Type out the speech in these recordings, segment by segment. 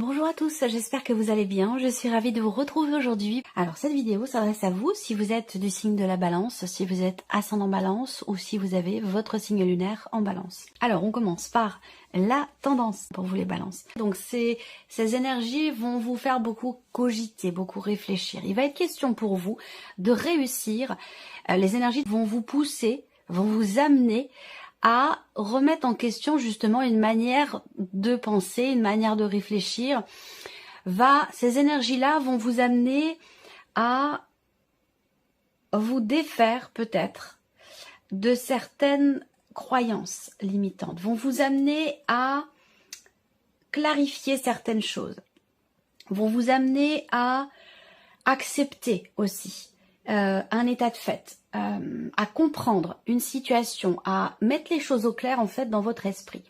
Bonjour à tous, j'espère que vous allez bien. Je suis ravie de vous retrouver aujourd'hui. Alors cette vidéo s'adresse à vous si vous êtes du signe de la balance, si vous êtes ascendant balance ou si vous avez votre signe lunaire en balance. Alors on commence par la tendance pour vous les balances. Donc ces énergies vont vous faire beaucoup cogiter, beaucoup réfléchir. Il va être question pour vous de réussir. Les énergies vont vous pousser, vont vous amener à remettre en question justement une manière de penser, une manière de réfléchir. Ces énergies-là vont vous amener à vous défaire peut-être de certaines croyances limitantes, vont vous amener à clarifier certaines choses, vont vous amener à accepter aussi un état de fait, à comprendre une situation, à mettre les choses au clair en fait dans votre esprit.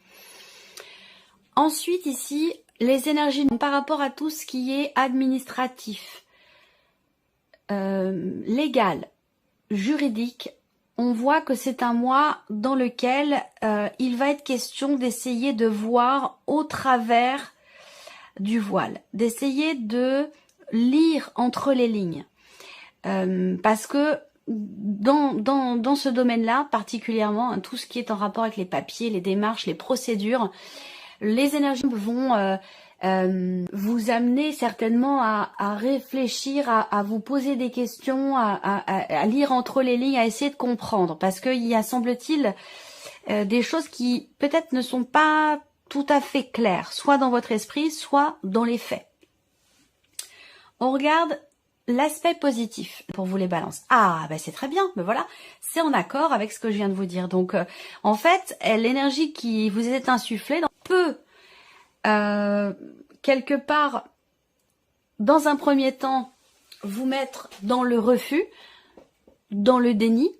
Ensuite ici, les énergies par rapport à tout ce qui est administratif, légal, juridique, on voit que c'est un mois dans lequel il va être question d'essayer de voir au travers du voile, d'essayer de lire entre les lignes. Parce que dans ce domaine-là, particulièrement, hein, tout ce qui est en rapport avec les papiers, les démarches, les procédures, les énergies vont vous amener certainement à réfléchir, à vous poser des questions, à lire entre les lignes, à essayer de comprendre. Parce qu'il y a, semble-t-il, des choses qui peut-être ne sont pas tout à fait claires, soit dans votre esprit, soit dans les faits. On regarde l'aspect positif pour vous les balances. Ah, ben c'est très bien, ben voilà, c'est en accord avec ce que je viens de vous dire. Donc, en fait, l'énergie qui vous est insufflée peut, quelque part, dans un premier temps, vous mettre dans le refus, dans le déni,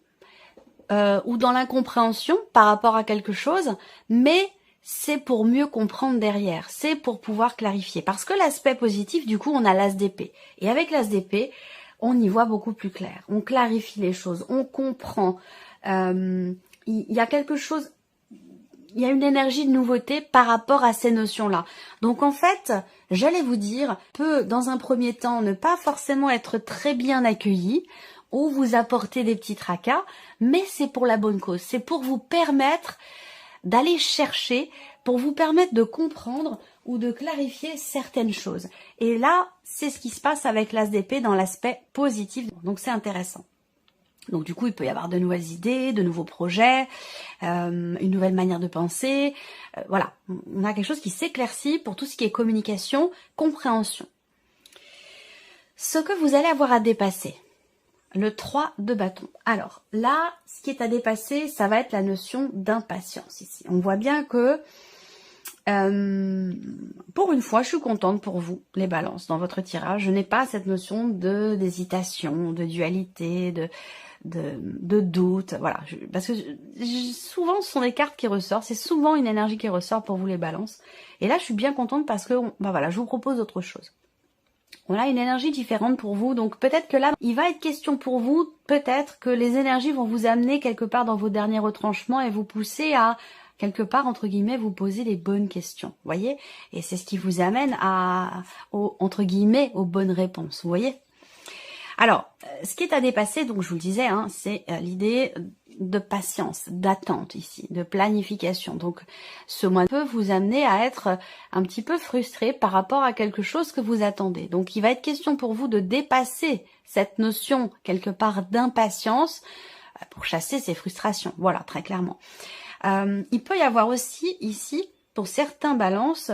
ou dans l'incompréhension par rapport à quelque chose, mais c'est pour mieux comprendre derrière, c'est pour pouvoir clarifier. Parce que l'aspect positif, du coup, on a l'as d'épée. Et avec l'as d'épée, on y voit beaucoup plus clair. On clarifie les choses, on comprend. Il y a quelque chose, il y a une énergie de nouveauté par rapport à ces notions-là. Donc en fait, j'allais vous dire, peut dans un premier temps ne pas forcément être très bien accueilli, ou vous apporter des petits tracas, mais c'est pour la bonne cause. C'est pour vous permettre d'aller chercher, pour vous permettre de comprendre ou de clarifier certaines choses. Et là, c'est ce qui se passe avec l'as d'épée dans l'aspect positif. Donc c'est intéressant. Donc du coup, il peut y avoir de nouvelles idées, de nouveaux projets, une nouvelle manière de penser. Voilà, on a quelque chose qui s'éclaircit pour tout ce qui est communication, compréhension. Ce que vous allez avoir à dépasser. Le 3 de bâton. Alors là, ce qui est à dépasser, ça va être la notion d'impatience ici. On voit bien que, pour une fois, je suis contente pour vous, les balances, dans votre tirage. Je n'ai pas cette notion d'hésitation, de dualité, de doute. Voilà, parce que souvent, ce sont des cartes qui ressortent. C'est souvent une énergie qui ressort pour vous, les balances. Et là, je suis bien contente parce que, voilà, je vous propose autre chose. On a une énergie différente pour vous, donc peut-être que là, il va être question pour vous, peut-être que les énergies vont vous amener quelque part dans vos derniers retranchements et vous pousser à, quelque part, entre guillemets, vous poser les bonnes questions, vous voyez? Et c'est ce qui vous amène entre guillemets, aux bonnes réponses, vous voyez? Alors, ce qui est à dépasser, donc je vous le disais, hein, c'est l'idée de patience, d'attente ici, de planification. Donc, ce mois peut vous amener à être un petit peu frustré par rapport à quelque chose que vous attendez. Donc, il va être question pour vous de dépasser cette notion, quelque part, d'impatience pour chasser ces frustrations. Voilà, très clairement. Il peut y avoir aussi, ici, pour certains balances,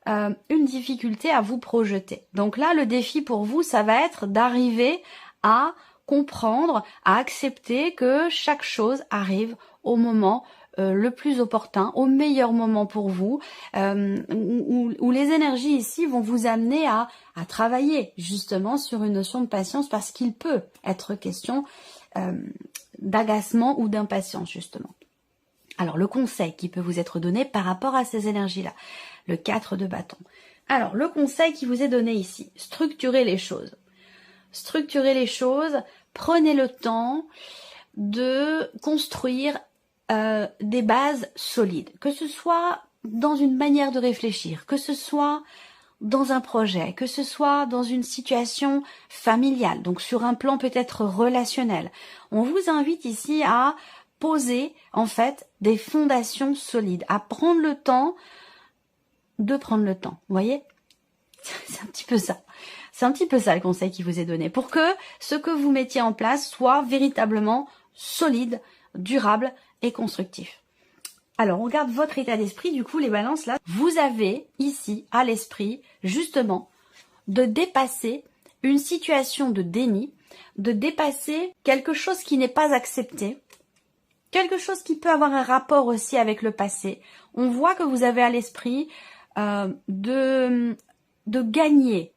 une difficulté à vous projeter. Donc là, le défi pour vous, ça va être d'arriver à comprendre, à accepter que chaque chose arrive au moment le plus opportun, au meilleur moment pour vous, où les énergies ici vont vous amener à travailler justement sur une notion de patience parce qu'il peut être question d'agacement ou d'impatience justement. Alors, le conseil qui peut vous être donné par rapport à ces énergies-là, le 4 de bâton. Alors, le conseil qui vous est donné ici, structurez les choses. Structurez les choses, prenez le temps de construire des bases solides, que ce soit dans une manière de réfléchir, que ce soit dans un projet, que ce soit dans une situation familiale, donc sur un plan peut-être relationnel, on vous invite ici à poser en fait des fondations solides, à prendre le temps de prendre le temps. Vous voyez? C'est un petit peu ça. C'est un petit peu ça le conseil qui vous est donné pour que ce que vous mettiez en place soit véritablement solide, durable et constructif. Alors, on regarde votre état d'esprit, du coup, les balances, là. Vous avez ici, à l'esprit, justement, de dépasser une situation de déni, de dépasser quelque chose qui n'est pas accepté, quelque chose qui peut avoir un rapport aussi avec le passé. On voit que vous avez à l'esprit de gagner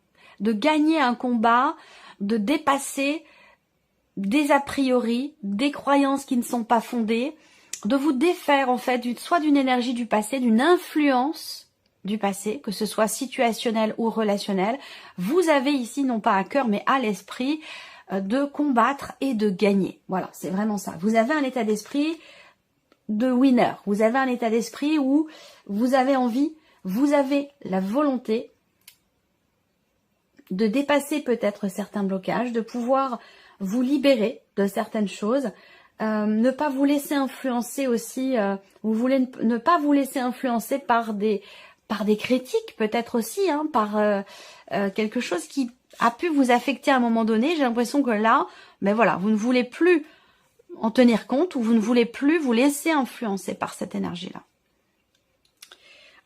un combat, de dépasser des a priori, des croyances qui ne sont pas fondées, de vous défaire en fait soit d'une énergie du passé, d'une influence du passé, que ce soit situationnel ou relationnel. Vous avez ici non pas à cœur mais à l'esprit de combattre et de gagner. Voilà, c'est vraiment ça. Vous avez un état d'esprit de winner. Vous avez un état d'esprit où vous avez envie, vous avez la volonté de dépasser peut-être certains blocages, de pouvoir vous libérer de certaines choses, ne pas vous laisser influencer aussi, vous voulez ne pas vous laisser influencer par des critiques peut-être aussi, hein, par quelque chose qui a pu vous affecter à un moment donné. J'ai l'impression que là, ben voilà, vous ne voulez plus en tenir compte ou vous ne voulez plus vous laisser influencer par cette énergie-là.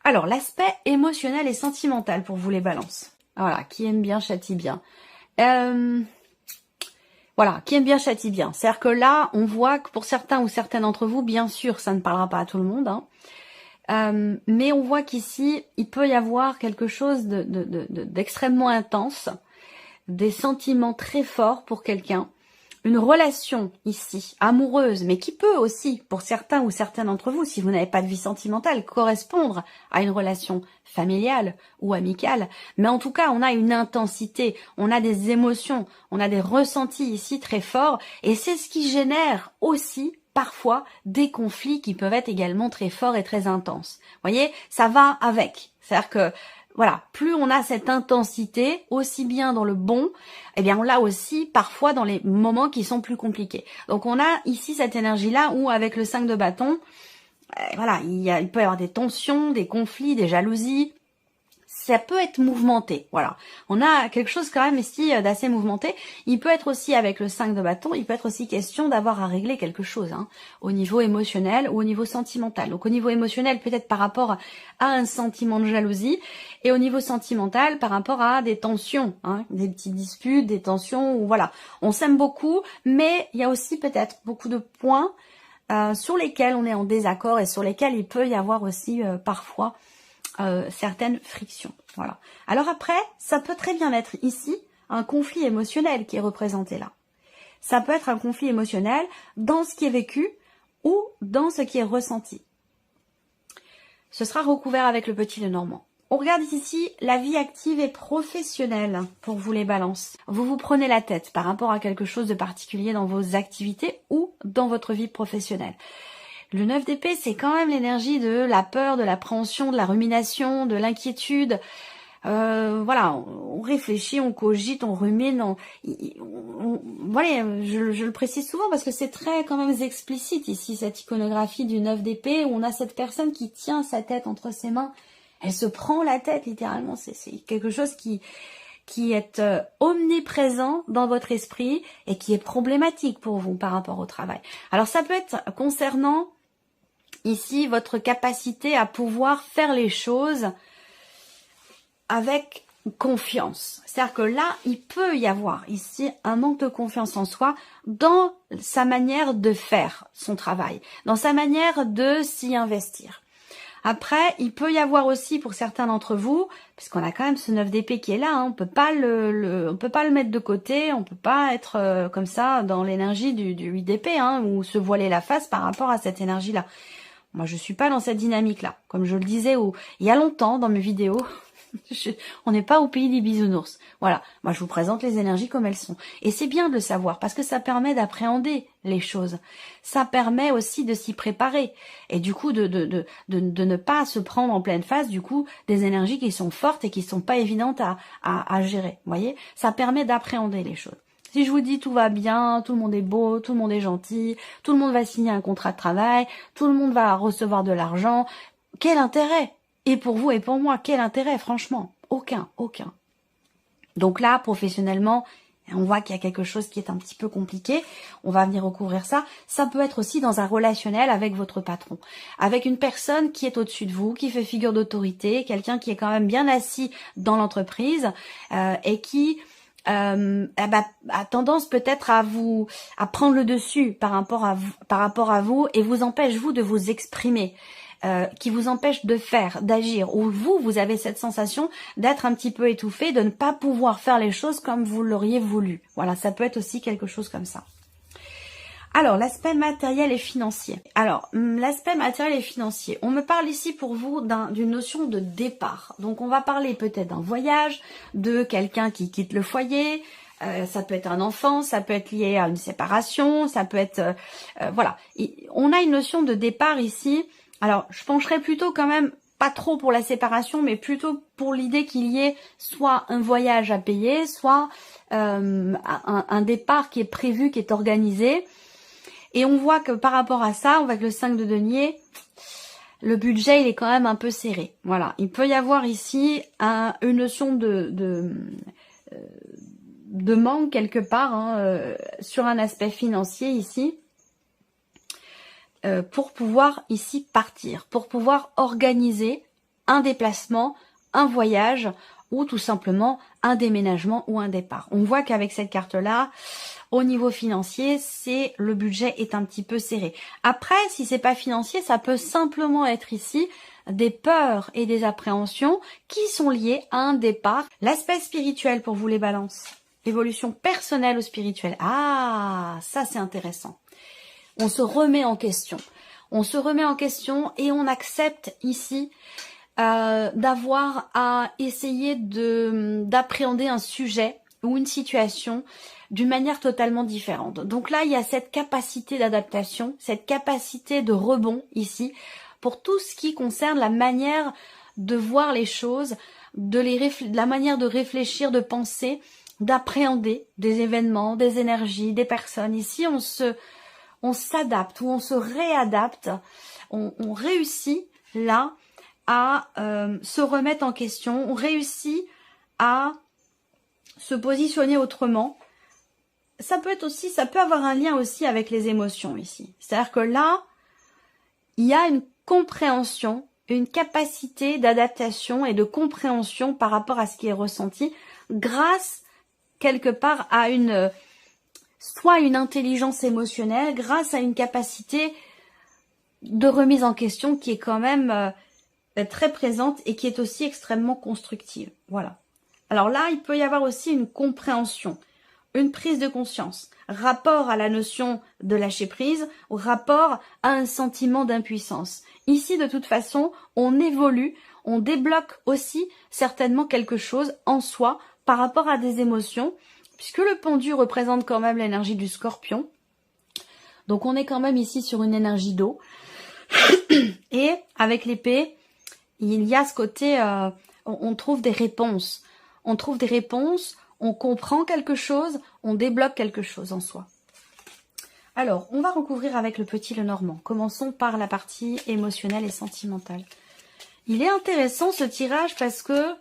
Alors, l'aspect émotionnel et sentimental pour vous les balances. Voilà, qui aime bien châtie bien. Voilà, qui aime bien châtie bien. C'est-à-dire que là, on voit que pour certains ou certaines d'entre vous, bien sûr, ça ne parlera pas à tout le monde, hein, mais on voit qu'ici, il peut y avoir quelque chose d'extrêmement intense, des sentiments très forts pour quelqu'un, une relation ici, amoureuse, mais qui peut aussi, pour certains ou certaines d'entre vous, si vous n'avez pas de vie sentimentale, correspondre à une relation familiale ou amicale. Mais en tout cas, on a une intensité, on a des émotions, on a des ressentis ici très forts, et c'est ce qui génère aussi parfois des conflits qui peuvent être également très forts et très intenses. Vous voyez, ça va avec. C'est-à-dire que voilà, plus on a cette intensité, aussi bien dans le bon, eh bien on l'a aussi parfois dans les moments qui sont plus compliqués. Donc on a ici cette énergie-là où avec le 5 de bâton, voilà, il peut y avoir des tensions, des conflits, des jalousies. Ça peut être mouvementé, voilà. On a quelque chose quand même ici d'assez mouvementé. Il peut être aussi avec le 5 de bâton, il peut être aussi question d'avoir à régler quelque chose, hein, au niveau émotionnel ou au niveau sentimental. Donc au niveau émotionnel, peut-être par rapport à un sentiment de jalousie, et au niveau sentimental, par rapport à des tensions, hein, des petites disputes, des tensions, ou voilà. On s'aime beaucoup, mais il y a aussi peut-être beaucoup de points sur lesquels on est en désaccord et sur lesquels il peut y avoir aussi parfois certaines frictions. Voilà. Alors après, ça peut très bien être ici un conflit émotionnel qui est représenté là. Ça peut être un conflit émotionnel dans ce qui est vécu ou dans ce qui est ressenti. Ce sera recouvert avec le petit Lenormand. On regarde ici la vie active et professionnelle pour vous les balances. Vous vous prenez la tête par rapport à quelque chose de particulier dans vos activités ou dans votre vie professionnelle. Le 9 d'épée, c'est quand même l'énergie de la peur, de l'appréhension, de la rumination, de l'inquiétude. Voilà, on réfléchit, on cogite, on rumine. Voilà, je le précise souvent parce que c'est très quand même explicite ici, cette iconographie du 9 d'épée, où on a cette personne qui tient sa tête entre ses mains. Elle se prend la tête littéralement. C'est quelque chose qui est omniprésent dans votre esprit et qui est problématique pour vous par rapport au travail. Alors ça peut être concernant ici votre capacité à pouvoir faire les choses avec confiance. C'est-à-dire que là, il peut y avoir ici un manque de confiance en soi dans sa manière de faire son travail, dans sa manière de s'y investir. Après, il peut y avoir aussi pour certains d'entre vous, parce qu'on a quand même ce 9 d'épée qui est là, hein, on peut pas le mettre de côté, on peut pas être comme ça dans l'énergie du 8 d'épée, hein, ou se voiler la face par rapport à cette énergie-là. Moi, je suis pas dans cette dynamique-là. Comme je le disais il y a longtemps dans mes vidéos, On n'est pas au pays des bisounours. Voilà, moi je vous présente les énergies comme elles sont. Et c'est bien de le savoir parce que ça permet d'appréhender les choses. Ça permet aussi de s'y préparer. Et du coup, de ne pas se prendre en pleine face, du coup, des énergies qui sont fortes et qui sont pas évidentes à gérer. Vous voyez, ça permet d'appréhender les choses. Si je vous dis tout va bien, tout le monde est beau, tout le monde est gentil, tout le monde va signer un contrat de travail, tout le monde va recevoir de l'argent, quel intérêt? Et pour vous et pour moi, quel intérêt, franchement? Aucun, aucun. Donc là, professionnellement, on voit qu'il y a quelque chose qui est un petit peu compliqué. On va venir recouvrir ça. Ça peut être aussi dans un relationnel avec votre patron, avec une personne qui est au-dessus de vous, qui fait figure d'autorité, quelqu'un qui est quand même bien assis dans l'entreprise et qui a tendance peut-être à prendre le dessus par rapport à vous et vous empêche vous de vous exprimer. Qui vous empêche de faire, d'agir, ou vous avez cette sensation d'être un petit peu étouffé, de ne pas pouvoir faire les choses comme vous l'auriez voulu. Voilà, ça peut être aussi quelque chose comme ça. Alors, l'aspect matériel et financier. Alors, l'aspect matériel et financier, on me parle ici pour vous d'une notion de départ. Donc, on va parler peut-être d'un voyage, de quelqu'un qui quitte le foyer, ça peut être un enfant, ça peut être lié à une séparation, ça peut être... voilà, on a une notion de départ ici. Alors, je pencherais plutôt quand même, pas trop pour la séparation, mais plutôt pour l'idée qu'il y ait soit un voyage à payer, soit un départ qui est prévu, qui est organisé. Et on voit que par rapport à ça, avec le 5 de denier, le budget, il est quand même un peu serré. Voilà, il peut y avoir ici une notion de manque quelque part sur un aspect financier ici. Pour pouvoir ici partir, pour pouvoir organiser un déplacement, un voyage ou tout simplement un déménagement ou un départ. On voit qu'avec cette carte-là, au niveau financier, le budget est un petit peu serré. Après, si c'est pas financier, ça peut simplement être ici des peurs et des appréhensions qui sont liées à un départ. L'aspect spirituel pour vous les balances, l'évolution personnelle ou spirituelle. Ah, ça c'est intéressant. On se remet en question. On se remet en question et on accepte ici d'avoir à essayer d'appréhender un sujet ou une situation d'une manière totalement différente. Donc là, il y a cette capacité d'adaptation, cette capacité de rebond ici pour tout ce qui concerne la manière de voir les choses, la manière de réfléchir, de penser, d'appréhender des événements, des énergies, des personnes. Ici, on s'adapte ou on se réadapte, on réussit là à se remettre en question, on réussit à se positionner autrement. Ça peut avoir un lien aussi avec les émotions ici. C'est-à-dire que là, il y a une compréhension, une capacité d'adaptation et de compréhension par rapport à ce qui est ressenti grâce quelque part à soit une intelligence émotionnelle, grâce à une capacité de remise en question qui est quand même très présente et qui est aussi extrêmement constructive. Voilà. Alors là, il peut y avoir aussi une compréhension, une prise de conscience, rapport à la notion de lâcher prise, ou rapport à un sentiment d'impuissance. Ici, de toute façon, on évolue, on débloque aussi certainement quelque chose en soi par rapport à des émotions, puisque le pendu représente quand même l'énergie du scorpion. Donc on est quand même ici sur une énergie d'eau. Et avec l'épée, il y a ce côté, on trouve des réponses. On trouve des réponses, on comprend quelque chose, on débloque quelque chose en soi. Alors, on va recouvrir avec le petit Lenormand. Commençons par la partie émotionnelle et sentimentale. Il est intéressant ce tirage parce que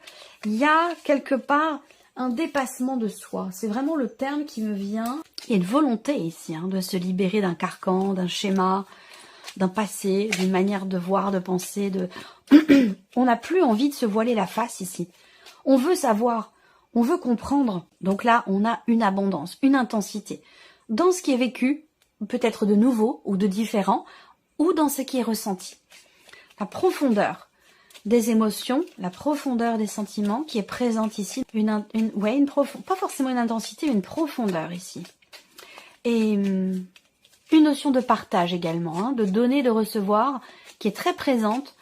il y a quelque part un dépassement de soi. C'est vraiment le terme qui me vient. Il y a une volonté ici de se libérer d'un carcan, d'un schéma, d'un passé, d'une manière de voir, de penser. On n'a plus envie de se voiler la face ici. On veut savoir, on veut comprendre. Donc là, on a une abondance, une intensité. Dans ce qui est vécu, peut-être de nouveau ou de différent, ou dans ce qui est ressenti. La profondeur des émotions, la profondeur des sentiments qui est présente ici. Pas forcément une intensité, une profondeur ici. Et une notion de partage également, de donner, de recevoir, qui est très présente,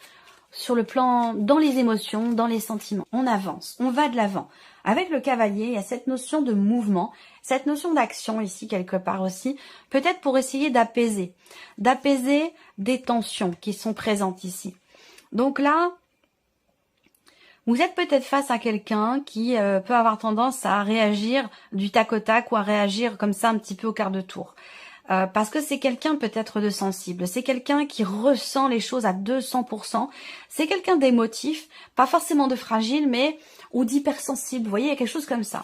sur le plan, dans les émotions, dans les sentiments. On avance, on va de l'avant. Avec le cavalier, il y a cette notion de mouvement, cette notion d'action ici quelque part aussi, peut-être pour essayer d'apaiser des tensions qui sont présentes ici. Donc là, vous êtes peut-être face à quelqu'un qui peut avoir tendance à réagir du tac au tac ou à réagir comme ça un petit peu au quart de tour. Parce que c'est quelqu'un peut-être de sensible, c'est quelqu'un qui ressent les choses à 200%, c'est quelqu'un d'émotif, pas forcément de fragile, mais ou d'hypersensible, vous voyez, il y a quelque chose comme ça.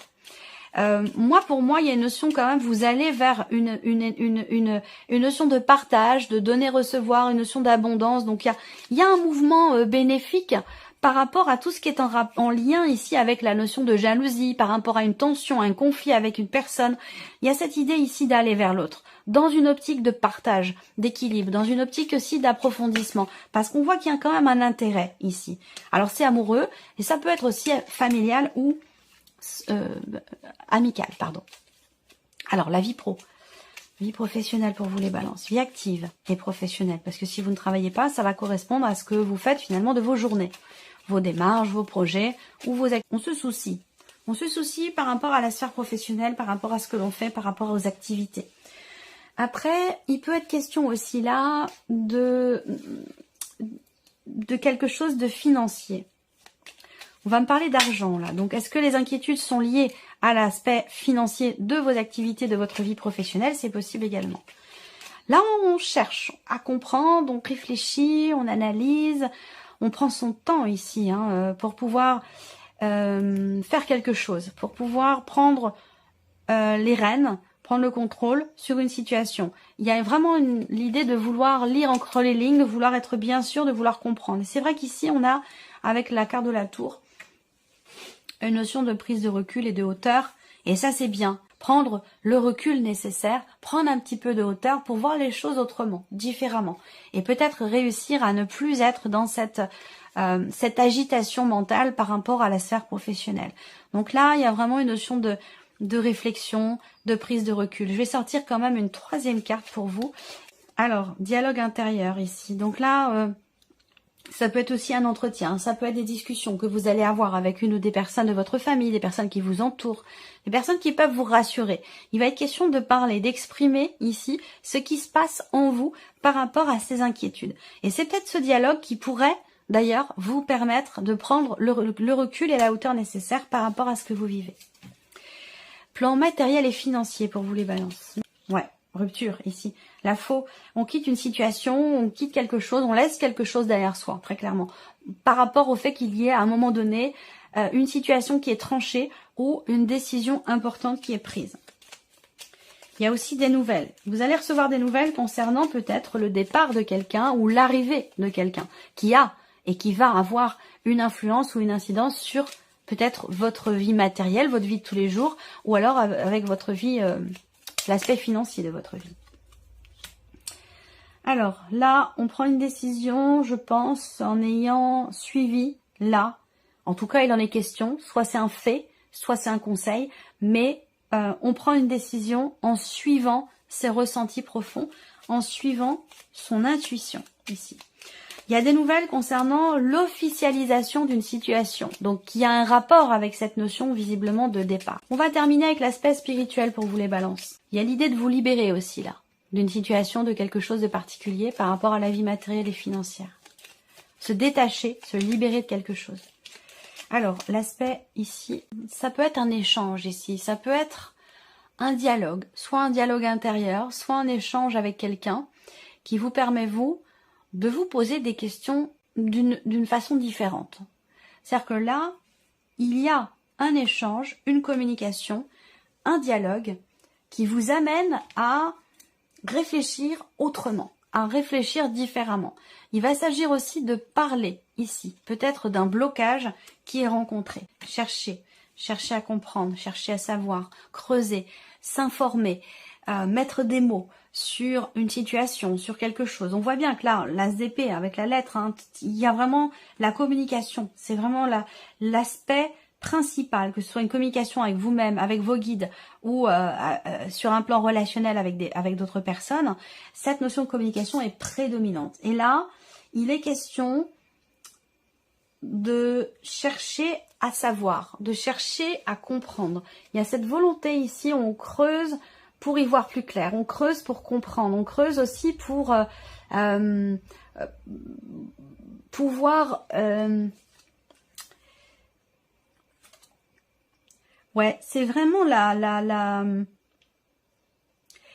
Pour moi, il y a une notion quand même, vous allez vers une notion de partage, de donner-recevoir, une notion d'abondance, donc il y a un mouvement bénéfique par rapport à tout ce qui est en lien ici avec la notion de jalousie, par rapport à une tension, un conflit avec une personne. Il y a cette idée ici d'aller vers l'autre, dans une optique de partage, d'équilibre, dans une optique aussi d'approfondissement, parce qu'on voit qu'il y a quand même un intérêt ici. Alors c'est amoureux, et ça peut être aussi familial ou amical, pardon. Alors la vie professionnelle pour vous les balances, vie active et professionnelle, parce que si vous ne travaillez pas, ça va correspondre à ce que vous faites finalement de vos journées, vos démarches, vos projets ou vos activités. On se soucie par rapport à la sphère professionnelle, par rapport à ce que l'on fait, par rapport aux activités. Après, il peut être question aussi là de quelque chose de financier. On va me parler d'argent là. Donc, est-ce que les inquiétudes sont liées à l'aspect financier de vos activités, de votre vie professionnelle? C'est possible également. Là, on cherche à comprendre, on réfléchit, on analyse, on prend son temps ici pour pouvoir faire quelque chose, pour pouvoir prendre les rênes, prendre le contrôle sur une situation. Il y a vraiment l'idée de vouloir lire entre les lignes, de vouloir être bien sûr, de vouloir comprendre. Et c'est vrai qu'ici, on a, avec la carte de la tour, une notion de prise de recul et de hauteur. Et ça, c'est bien. Prendre le recul nécessaire, prendre un petit peu de hauteur pour voir les choses autrement, différemment. Et peut-être réussir à ne plus être dans cette agitation mentale par rapport à la sphère professionnelle. Donc là, il y a vraiment une notion de réflexion, de prise de recul. Je vais sortir quand même une troisième carte pour vous. Alors, dialogue intérieur ici. Donc là, ça peut être aussi un entretien, ça peut être des discussions que vous allez avoir avec une ou des personnes de votre famille, des personnes qui vous entourent, des personnes qui peuvent vous rassurer. Il va être question de parler, d'exprimer ici ce qui se passe en vous par rapport à ces inquiétudes. Et c'est peut-être ce dialogue qui pourrait d'ailleurs vous permettre de prendre le recul et la hauteur nécessaire par rapport à ce que vous vivez. Plan matériel et financier pour vous les balances. Ouais, rupture ici. La faux, on quitte une situation, on quitte quelque chose, on laisse quelque chose derrière soi, très clairement. Par rapport au fait qu'il y ait à un moment donné une situation qui est tranchée ou une décision importante qui est prise. Il y a aussi des nouvelles. Vous allez recevoir des nouvelles concernant peut-être le départ de quelqu'un ou l'arrivée de quelqu'un qui a et qui va avoir une influence ou une incidence sur peut-être votre vie matérielle, votre vie de tous les jours, ou alors avec votre vie, l'aspect financier de votre vie. Alors là, on prend une décision, je pense, en ayant suivi là. En tout cas, il en est question. Soit c'est un fait, soit c'est un conseil. Mais on prend une décision en suivant ses ressentis profonds, en suivant son intuition ici. Il y a des nouvelles concernant l'officialisation d'une situation. Donc, il y a un rapport avec cette notion visiblement de départ. On va terminer avec l'aspect spirituel pour vous les balances. Il y a l'idée de vous libérer aussi là, d'une situation, de quelque chose de particulier par rapport à la vie matérielle et financière. Se détacher, se libérer de quelque chose. Alors, l'aspect ici, ça peut être un échange ici, ça peut être un dialogue, soit un dialogue intérieur, soit un échange avec quelqu'un qui vous permet, vous, de vous poser des questions d'une façon différente. C'est-à-dire que là, il y a un échange, une communication, un dialogue qui vous amène à réfléchir autrement, à réfléchir différemment. Il va s'agir aussi de parler ici, peut-être d'un blocage qui est rencontré. Chercher à comprendre, chercher à savoir, creuser, s'informer, mettre des mots sur une situation, sur quelque chose. On voit bien que là, l'as d'épée avec la lettre, il y a vraiment la communication. C'est vraiment l'aspect principal, que ce soit une communication avec vous-même, avec vos guides ou sur un plan relationnel avec d'autres personnes. Cette notion de communication est prédominante. Et là, il est question de chercher à savoir, de chercher à comprendre. Il y a cette volonté ici, on creuse pour y voir plus clair, on creuse pour comprendre, on creuse aussi pour pouvoir... ouais, c'est vraiment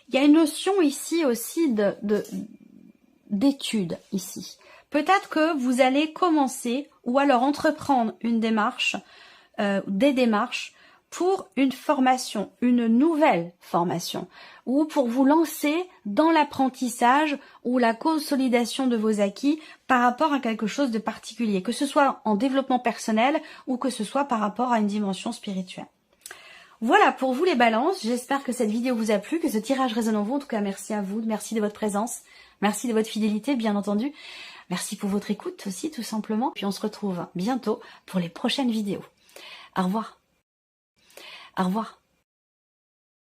il y a une notion ici aussi d'étude ici. Peut-être que vous allez commencer ou alors entreprendre une démarche, des démarches pour une formation, une nouvelle formation, ou pour vous lancer dans l'apprentissage ou la consolidation de vos acquis par rapport à quelque chose de particulier, que ce soit en développement personnel ou que ce soit par rapport à une dimension spirituelle. Voilà pour vous les balances, j'espère que cette vidéo vous a plu, que ce tirage résonne en vous. En tout cas, merci à vous, merci de votre présence, merci de votre fidélité, bien entendu. Merci pour votre écoute aussi, tout simplement. Puis on se retrouve bientôt pour les prochaines vidéos. Au revoir. Au revoir.